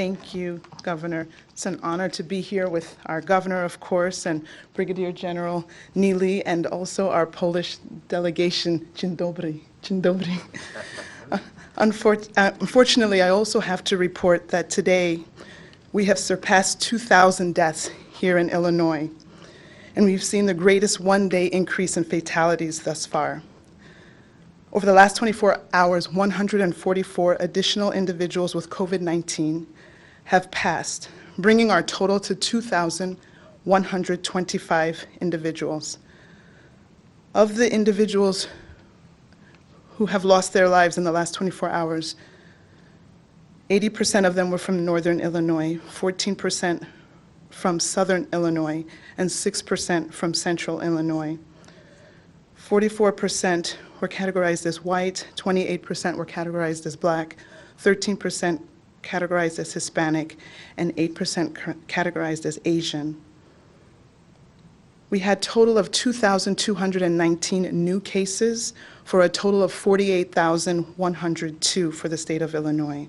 Thank you, Governor. It's an honor to be here with our governor, of course, and Brigadier General Neely, and also our Polish delegation. Dzień dobry. Dzień dobry. Unfortunately, I also have to report that today we have surpassed 2,000 deaths here in Illinois, and we've seen the greatest one-day increase in fatalities thus far. Over the last 24 hours, 144 additional individuals with COVID-19 have passed, bringing our total to 2,125 individuals. Of the individuals who have lost their lives in the last 24 hours, 80% of them were from Northern Illinois, 14% from Southern Illinois, and 6% from Central Illinois. 44% were categorized as white, 28% were categorized as black, 13% categorized as Hispanic, and 8% categorized as Asian. We had a total of 2,219 new cases for a total of 48,102 for the state of Illinois.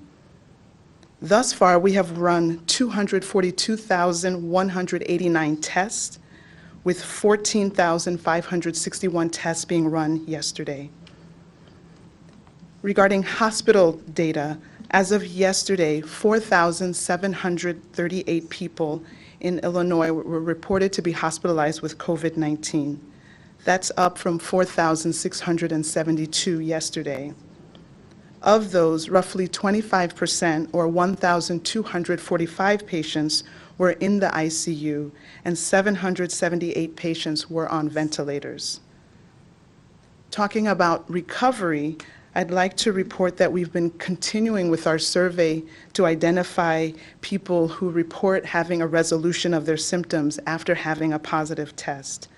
Thus far, we have run 242,189 tests, with 14,561 tests being run yesterday. Regarding hospital data, as of yesterday, 4,738 people in Illinois were reported to be hospitalized with COVID-19. That's up from 4,672 yesterday. Of those, roughly 25%, or 1,245 patients, were in the ICU, and 778 patients were on ventilators. Talking about recovery, I'd like to report that we've been continuing with our survey to identify people who report having a resolution of their symptoms after having a positive test.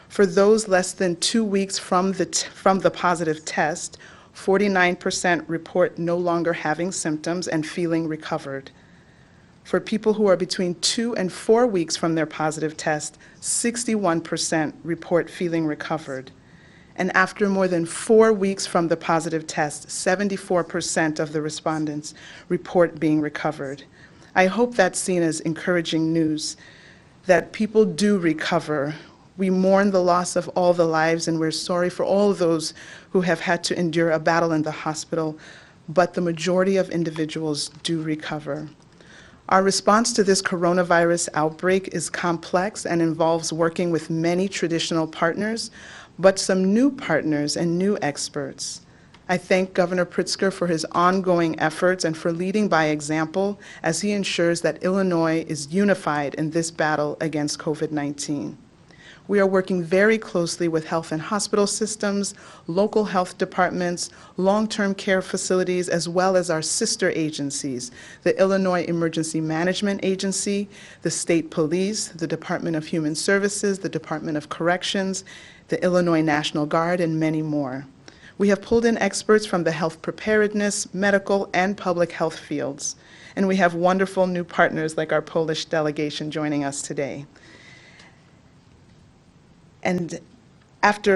For those less than 2 weeks from the positive test, 49% report no longer having symptoms and feeling recovered. For people who are between 2 and 4 weeks from their positive test, 61% report feeling recovered. And after more than 4 weeks from the positive test, 74% of the respondents report being recovered. I hope that's seen as encouraging news, that people do recover. We mourn the loss of all the lives, and we're sorry for all of those who have had to endure a battle in the hospital, but the majority of individuals do recover. Our response to this coronavirus outbreak is complex and involves working with many traditional partners, but some new partners and new experts. I thank Governor Pritzker for his ongoing efforts and for leading by example as he ensures that Illinois is unified in this battle against COVID-19. We are working very closely with health and hospital systems, local health departments, long-term care facilities, as well as our sister agencies, the Illinois Emergency Management Agency, the State Police, the Department of Human Services, the Department of Corrections, the Illinois National Guard, and many more. We have pulled in experts from the health preparedness, medical, and public health fields. And we have wonderful new partners like our Polish delegation joining us today. And after